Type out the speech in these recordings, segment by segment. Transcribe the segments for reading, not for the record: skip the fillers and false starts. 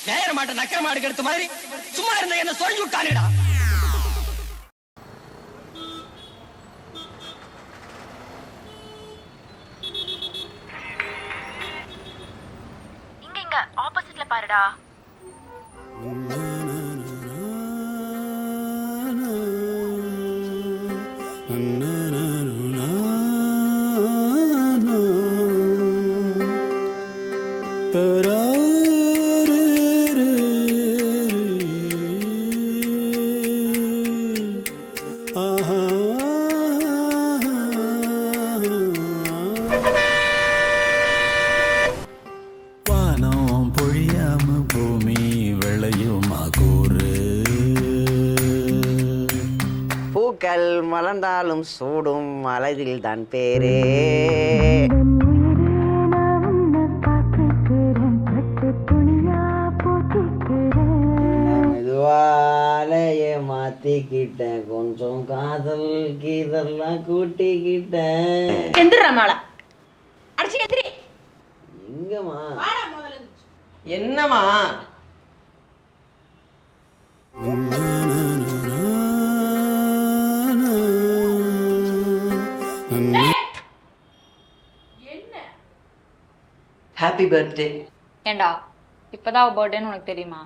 நேர மாட்ட நக்கர மாடு எடுத்த மாதிரி சும்மா இருந்த என்ன சொல்லி விட்டானேடா. இங்க ஆப்போசிட்ல பாருடா. பூக்கள் மலர்ந்தாலும் சூடும் மலரில் தான் பேரே. மெதுவாலையே மாத்திக்கிட்டேன், கொஞ்சம் காதல் கீதெல்லாம் கூட்டிக்கிட்டேன். எங்கம்மா என்னம்மா? Happy birthday. ஏண்டா இப்பதான் பர்த்டேன்னு உனக்கு தெரியுமா?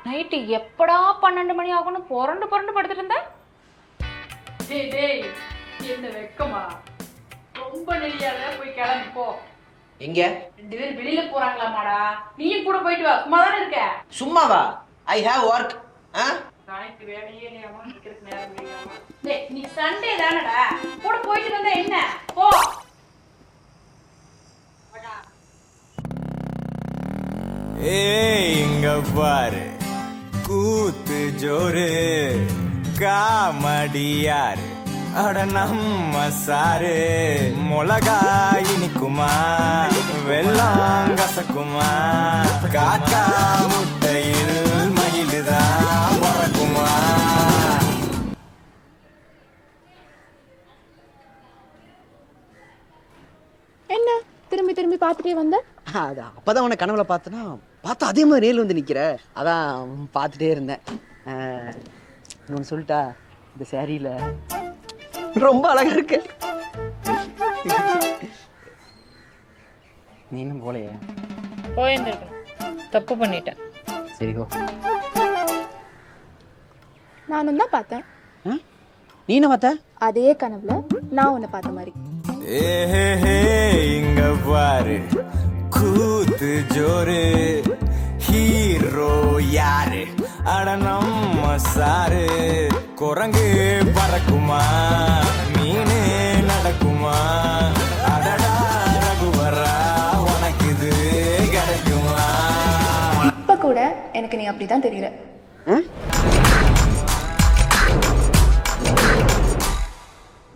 நைட்டு எப்படா 12 மணி ஆகும்னு புரண்டு படுத்துட்டு இருந்த. என்ன வெக்கமா? ரொம்ப நெளியாத, போய் கிளம்பி போ. எங்க 2 பேரும் வெளியில போறாங்களாமாடா, நீயும் கூட போயிட்டு வா. சும்மா தானே இருக்க? சும்மாவா? I have work. நாளைக்கு வேலையே இல்லையாமா, நிக்கிறதுக்கு நேரம் இல்லையாமா. டேய் நீ சண்டே தானடா, கூட போயிட்டு வந்தா என்ன? போ. இங்க பாரு கூத்து ஜோரு காமடியாரு அட நம்ம சாரு. மிளகா இனிக்குமா வெள்ளம் கசக்குமா, காக்கா முட்டையில் மயிலுதான் மறக்குமா. என்ன திரும்பி திரும்பி பார்த்துட்டே வந்த? அது அப்பதான் உன கனவுல பார்த்தனா, பார்த்தா அதே மாதிரி நேரில் வந்து நிக்கிற, அதான் பார்த்துட்டே இருந்தேன். இன்னொன்னு சொல்லிட்டா, இந்த சேரீல ரொம்ப அழகா இருக்கு. நீ இன்னும் போலையே? போயிருந்திருக்கணும், தப்பு பண்ணிட்டேன். சரி ஹோ. நானும் தான் பார்த்தேன். நீ என்ன பார்த்த? அதே கனவுல நான் உன்னை பார்த்த மாதிரி. இங்க பாரு கூத்து ஜோரு ஹீரோ யாரு அட நம்ம சாரு. குரங்கு பறக்குமா மீனு நடக்குமா, அடடா ரகுவரா உனக்கு இது கிடைக்குமா. இப்ப கூட எனக்கு நீ அப்படிதான் தெரியல.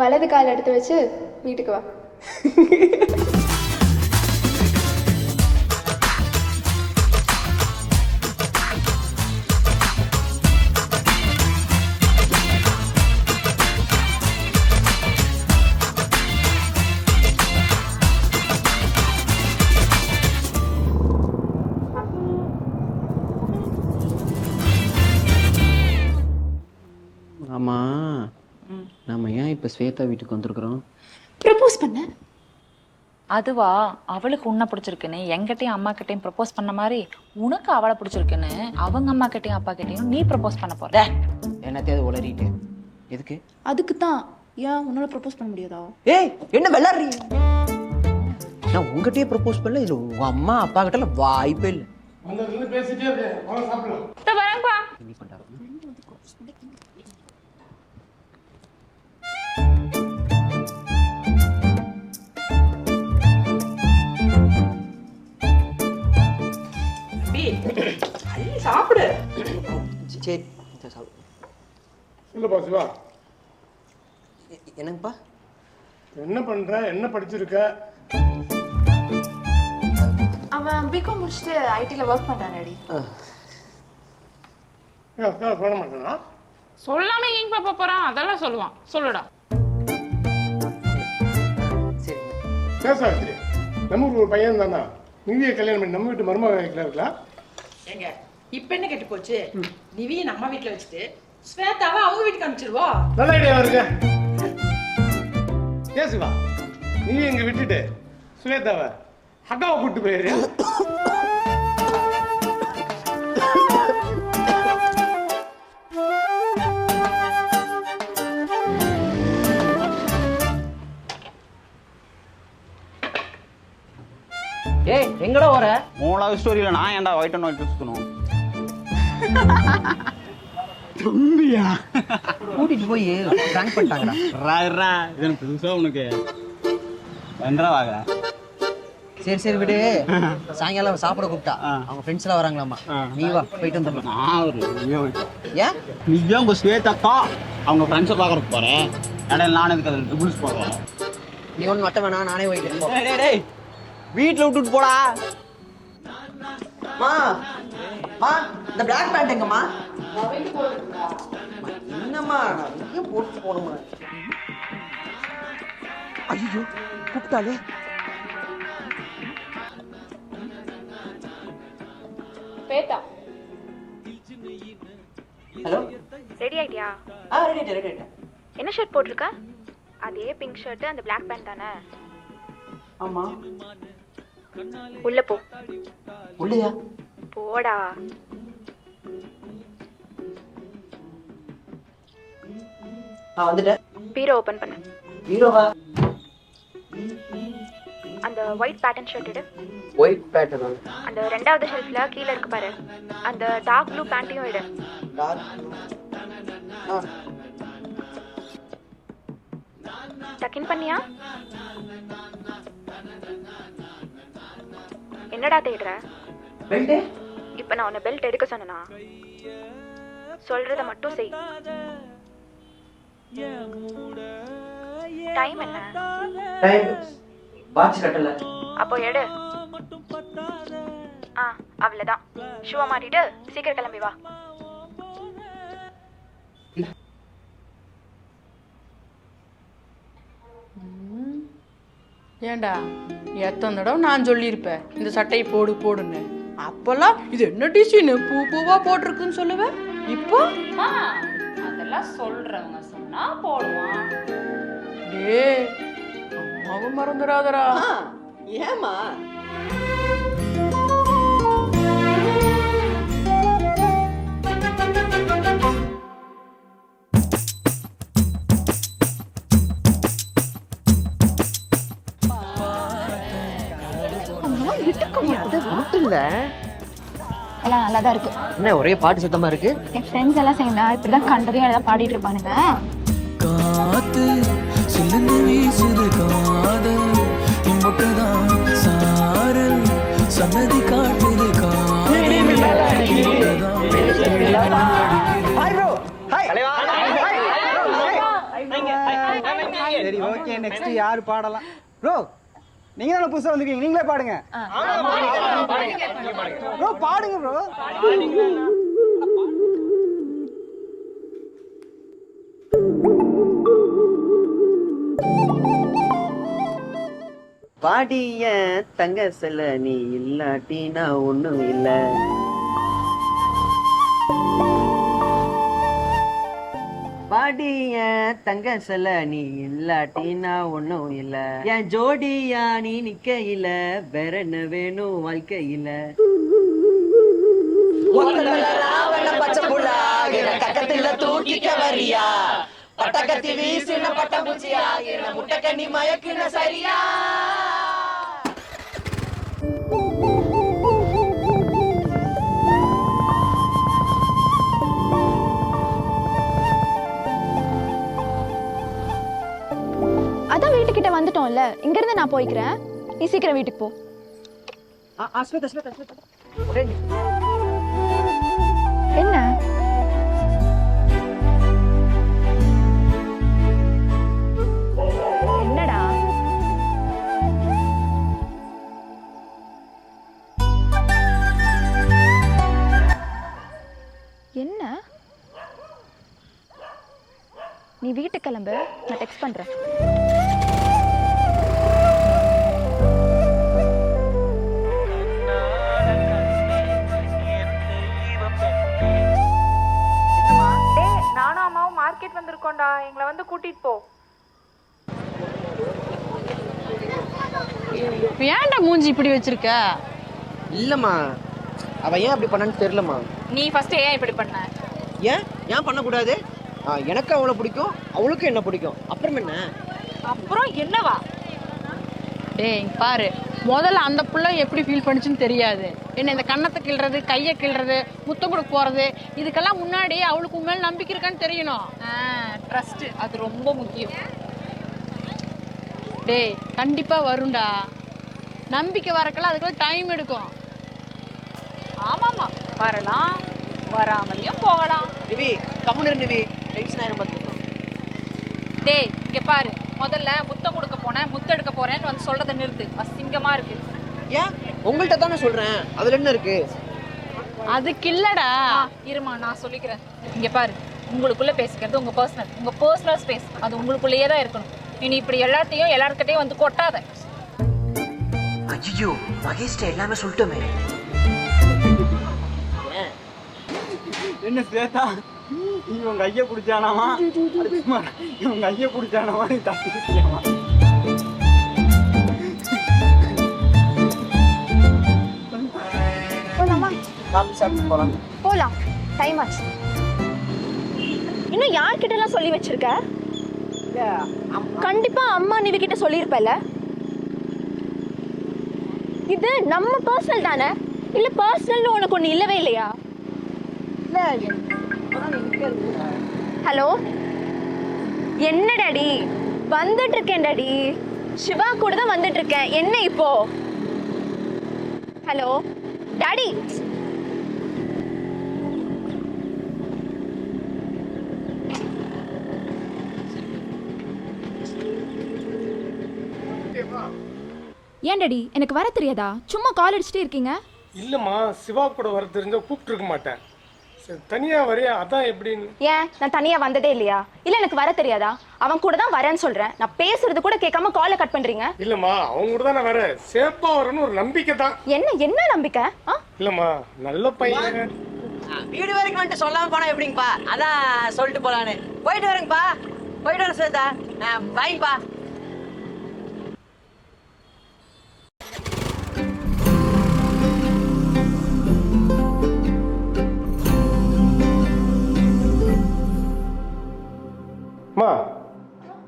வலது கால் எடுத்து வச்சு வீட்டுக்கு வா. ஆமா, நம்ம ஏன் இப்ப ஸ்வேதா வீட்டுக்கு வந்திருக்கிறோம்? ப்ரப்போஸ் பண்ண. அதுவா, அவளுக்கு உன்னை பிடிச்சிருக்குன்னு என்கிட்டயும் அம்மா கிட்டையும் ப்ரப்போஸ் பண்ண மாதிரி உனக்கு அவளை பிடிச்சிருக்குன்னு அவங்க அம்மா கிட்டையும் அப்பா கிட்டையும் நீ ப்ரப்போஸ் பண்ண போற. என்னத்தையாவது உளறிட்டு எதுக்கு? அதுக்கு தான். ஏன் உன்னால ப்ரப்போஸ் பண்ண முடியாதா? ஏய் என்ன விளையாடுறீங்க? நான் உங்ககிட்டயே ப்ரப்போஸ் பண்ணல, இல்ல உங்க அம்மா அப்பா கிட்ட வாய்ப்பே இல்லை. பேசிட்டே இருக்கேன், சாப்பிடலாம். என்ன பண்றாங்க? சாப்பிடு. சரி இல்லப்பா சிவா, என்னங்கப்பா? என்ன பண்ற? என்ன படிச்சிருக்க? அவன் பிகாம் முடிச்சுட்டு ஐடில ஒர்க் பண்றான் டாடி. சொல்ல மாட்டேனா? சொல்லாம எங்க பாப்பா போறான், அதெல்லாம் சொல்லுவான். சொல்லுடா. சரி பேசாத்திரி, நம்ம ஒரு பையன் தானா? நிவியை கல்யாணம் பண்ணி நம்ம வீட்டு மருமக வைக்கலாம் இருக்கலாம். ஏங்க இப்ப என்ன கெட்டு போச்சு? நிவியை நம்ம வீட்டுல வச்சுட்டு ஸ்வேதாவை அவங்க வீட்டுக்கு அனுப்பிச்சிருவா. நல்ல ஐடியா இருக்கு. ஏசுவா நீ எங்க விட்டுட்டு சுவேதாவை அக்காவை கூட்டு போயிரு. ஏய் எங்கடா வர? உன் லவ் ஸ்டோரியில நான் ஏன்டா ஒயிட் அண்ட் ஒயிட் சுத்தணும்? தம்பியா கூட்டிட்டு போய் பிராங்க் பண்ணிட்டாங்கடா. இது எனக்கு புதுசா உனக்கு வென்றா வாங்க. சரி விடு. சாயங்காலம் சாப்பிட கூப்பிட்டா அவங்க ஃப்ரெண்ட்ஸ் எல்லாம் வராங்களாமா. நீ வா போயிட்டு வந்துடலாம். நான் ஒரு ஏன் நீங்க உங்க ஸ்வேதாக்கா அவங்க ஃப்ரெண்ட்ஸை பார்க்கறதுக்கு போறேன். இடையில நான் இதுக்கு அதில் ட்ரிபிள்ஸ் போடுறேன். நீ ஒன்று மட்டும் வேணா நானே போயிட்டு டேய் வீட்டில் விட்டுட்டு போடா. மா இந்த பிளாக் பேண்ட் எங்கம்மா? என்னம்மா நிறைய போட்டு போகணுமா? ஐயோ கூப்பிட்டாலே. ஸ்வேதா ஹலோ. ரெடி ஆயிட்டியா? ரெடி. என்ன ஷர்ட் போட்டிருக்க? அதே பிங்க் ஷர்ட் அந்த பிளாக் பேண்ட் தானே? ஆமா. உள்ள போ. உள்ளயா? போடா. வந்துட்டேன். பீரோ ஓபன் பண்ணு. ஹீரோவா? அந்த ஒயிட் பேட்டர்ன் ஷர்ட் எடு. White pattern. அந்த ரெண்டாவது ஷெல்ஃப்ல கீழ இருக்கு பாரு. அந்த டார்க் ப்ளூ பேண்ட்டையும் எடு. டக்கின் பண்ணியா? என்னடா தேடுற? பெல்ட். இப்ப நான் உன்னை பெல்ட் எடுக்க சொன்னனா? சொல்றத மட்டும் செய். டைம் என்ன? டைம் வாட்ச் கட்டல. அப்போ எடு. அவ்வளவுதான். ஷூவை மாட்டிட்டு சீக்கிரம் கிளம்பி வா. ஏண்டா எத்தனை தடவை நான் சொல்லியிருப்பேன் இந்த சட்டையை போடுன்னு. அப்பெல்லாம் இது என்ன டிசைன் பூவா போட்டிருக்குன்னு சொல்லுவேன். இப்போ அதெல்லாம் சொல்றவங்க சொன்னா போடுவான். டே அம்மாவும் மறந்துடாதடா. ஏமா? எல்லாம் நல்லா தான் இருக்கு. என்ன ஒரே பாட்டு சத்தமா இருக்கு? என் ஃப்ரெண்ட்ஸ் எல்லாம் சேர்ந்தா இப்படிதான் கண்டதையும் எல்லாம் பாடிட்டு இருப்பானுங்க. காத்து சிலந்து வீசுது காதல் இம்புட்டுதான் சாரல் சன்னதி காட்டுது சரி ஓகே நெக்ஸ்ட் யார் பாடலாம்? ப்ரோ நீங்க தானே புதுசா வந்திருக்கீங்க, நீங்களே பாடுங்க. ப்ரோ பாடுங்க ப்ரோ. பாடிய தங்க செல்ல நீ இல்லாட்டி நான் ஒண்ணும் இல்ல. பாடிய தங்க செல்ல நீ இல்லாட்டி நான் ஒண்ணும் இல்ல. என் ஜோடியா நீ நிக்கையில வேற என்ன வேணும் வாழ்க்கையில. பக்கத்துல தூக்கிக்க வரியா பட்டக்கத்தி வீசின பட்டம்பூச்சியா என்ன முட்டைக்கண்ணி மயக்குன சரியா. அதான் வீட்டுக்கிட்ட வந்துட்டோம்ல, இங்க இருந்து நான் போய்க்கிறேன். நீ சீக்கிரம் வீட்டுக்கு போ. என்ன என்னடா? என்ன நீ வீட்டுக்கு கிளம்பு, நான் டெக்ஸ்ட் பண்றேன். இப்போ ஏன்டா மூஞ்சி இப்படி வச்சிருக்க? இல்லைம்மா, அவள் ஏன் அப்படி பண்ணான்னு தெரிலம்மா. நீ ஃபர்ஸ்ட் ஏன் இப்படி பண்ண? ஏன் பண்ணக்கூடாது? எனக்கு அவளை பிடிக்கும், அவளுக்கும் என்ன பிடிக்கும். அப்புறம் என்ன? அப்புறம் என்னவா? டேய் இங்க பாரு, முதல்ல அந்த புள்ள எப்படி ஃபீல் பண்ணுச்சுன்னு தெரியாது. என்ன இந்த கன்னத்தை கிள்றது, கையை கிள்றது, முத்தம் கொடுக்க போறது, இதுக்கெல்லாம் முன்னாடி அவளுக்கு உண்மையில நம்பிக்கை இருக்கான்னு தெரியணும். ட்ரஸ்ட், அது ரொம்ப முக்கியம். டேய் கண்டிப்பா வரும்டா. நம்பிக்கை வரக்கெல்லாம் அதுக்கெல்லாம் டைம் எடுக்கும். ஆமாமா, வரலாம், வராமலையும் போகலாம். நிவி கம்முன்னு இரு நிவி, டென்ஷன் ஆயிரும் பார்த்துக்கோ. டேய் இங்க பாரு, முதல்ல முத்தம் கொடுக்க போனேன், முத்தம் எடுக்க போறேன்னு வந்து சொல்றதை நிறுத்து. அசிங்கமா இருக்கு. ஏன்? உங்கள்கிட்ட தானே சொல்றேன், அதுல என்ன இருக்கு? அதுக்கு இல்லடா. இருமா நான் சொல்லிக்கிறேன். இங்க பாரு, உங்களுக்குள்ள பேசிக்கிறது உங்க பர்சனல் ஸ்பேஸ். அது உங்களுக்குள்ளேயே தான் இருக்கணும். இனி இப்படி எல்லார்கிட்டையும் வந்து கொட்டாத. ஐயோ, மகேஷ்ட எல்லாமே சொல்லிட்டோமே. என்ன சேத்தா, இவங்க ஐயா குடிச்சானாமா, இவங்க ஐயா குடிச்சானாமா, நீ தப்பிச்சிட்டியாமா? போலாமா? காபி சாப்பிட்டு போலாம். போலாம், டைம் ஆச்சு. இன்னும் யார்கிட்ட எல்லாம் சொல்லி வச்சிருக்க? கண்டிப்பா அம்மா நிவி கிட்ட சொல்லியிருப்பல. இது நம்ம பர்சனல் தானே? இல்ல பர்சனல் உனக்கு ஒண்ணு இல்லவே இல்லையா? ஹலோ, என்ன டாடி? வந்துட்டு இருக்கேன் டாடி, சிவா கூட தான் வந்துட்டு இருக்கேன். என்ன இப்போ? Hello daddy. ஏன் டாடி எனக்கு வர தெரியாதா? சும்மா கால் அடிச்சுட்டே இருக்கீங்க. இல்லம்மா, சிவா கூட வர தெரிஞ்சா கூப்பிட்டு இருக்க மாட்டேன். சரி, தனியா வரையா, அதான் எப்படின்னு. ஏன் நான் தனியா வந்ததே இல்லையா? இல்ல எனக்கு வர தெரியாதா? அவன் கூட தான் வரேன்னு சொல்றேன். நான் பேசுறது கூட கேட்காம காலை கட் பண்றீங்க. இல்லம்மா, அவங்க கூட தான் நான் வரேன். சேஃபா வரணும்னு ஒரு நம்பிக்கை தான். என்ன நம்பிக்கை? இல்லம்மா, நல்ல பையன். வீடு வரைக்கும் வந்துட்டு சொல்லாம போனா எப்படிங்கப்பா? அதான் சொல்லிட்டு போலான்னு. போயிட்டு வரேங்கப்பா. போயிட்டு வரேன் சேதா. பாய்ப்பா. அம்மா,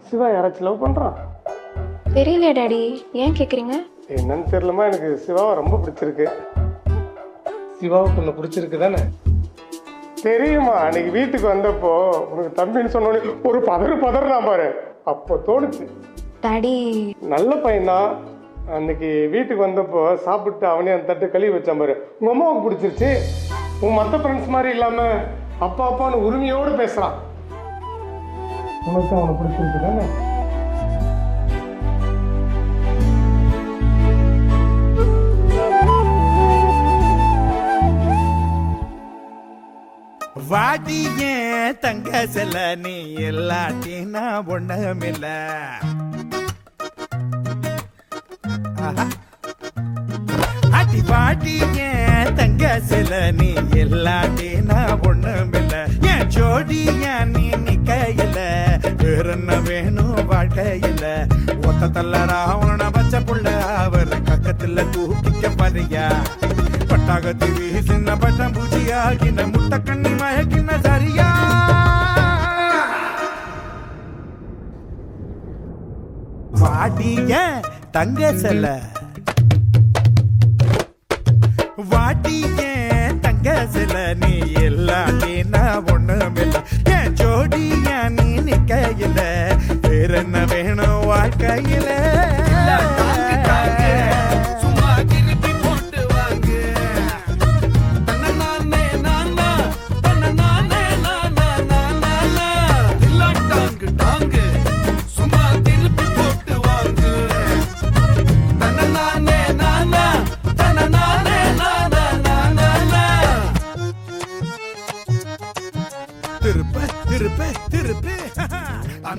சிவா யாராச்சும் லவ் பண்றான்? தெரியல டாடி, ஏன் கேக்குறீங்க? என்னன்னு தெரியலமா, எனக்கு சிவாவை ரொம்ப பிடிச்சிருக்கு. சிவாவுக்கு உன்னை பிடிச்சிருக்கு தானே? தெரியுமா, அன்னைக்கு வீட்டுக்கு வந்தப்போ உனக்கு தம்பின்னு சொன்னோன்னே ஒரு பதறான் பாரு, அப்போ தோணுச்சு. டாடி நல்ல பையன்தான். அன்னைக்கு வீட்டுக்கு வந்தப்போ சாப்பிட்டு அவனே அந்த தட்டு கழுவி வச்சான் பாரு, உங்க அம்மாவுக்கு பிடிச்சிருச்சு. உன் மற்ற ஃப்ரெண்ட்ஸ் மாதிரி இல்லாம அப்பா அப்பான்னு உரிமையோடு பேசுறான். உனக்கு அவனை பிடிச்சிருக்கு தானே? வாடிய தங்க செல்ல நீ எல்லாட்டினா ஒண்ணுமில்ல. அடி வாடிய தங்க செல்ல நீ எல்லாட்டினா ஒண்ணுமில்ல. என் ஜோடிய நீ நிக்கையில வேற என்ன வேணும் வாழ்க்கையில. ஒத்த தள்ள ராவண பச்சை புள்ள அவர் கக்கத்துல தூக்கிக்க பாரியா. பட்டாகத்தி வீசின பட்டம் பூஜியாகின முட்டை கண்ணி மயக்கின சரியா. வாடிய தங்க செல்ல, வாடிய தங்க செல்ல நீ எல்லாட்டினா ஒண்ணுமில்ல. என் ஜோடிய நீ நிக்கையில வேற என்ன வேணும் வாழ்க்கையில.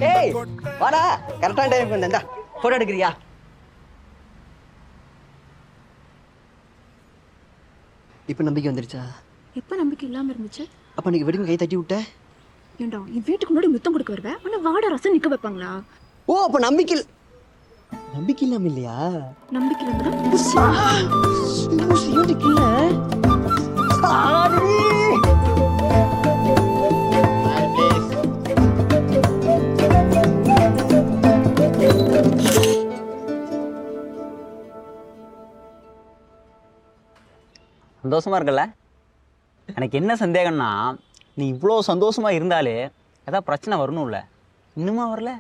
டேய் வாடா, கரெக்டான டைம் வந்தேன்டா. போட்டோ எடுக்கிறியா? இப்போ நம்பிக்கை வந்துருச்சா? எப்ப நம்பிக்கை இல்லாம இருந்துச்சு? அப்ப நீங்க வெடிக்கும் கை தட்டி விட்ட. ஏண்டா என் வீட்டுக்கு முன்னாடி முத்தம் கொடுக்க வருவேன், ஆனா வாட ரசம் நிக்க வைப்பாங்களா? ஓ, அப்ப நம்பிக்கை நம்பிக்கை இல்லாம இல்லையா? நம்பிக்கை இல்லைன்னா சந்தோஷமா இருக்கல? எனக்கு என்ன சந்தேகம்னா, நீ இவ்வளோ சந்தோஷமா இருந்தாலே ஏதாவது பிரச்சனை வரணும்ல, இன்னுமா வரல?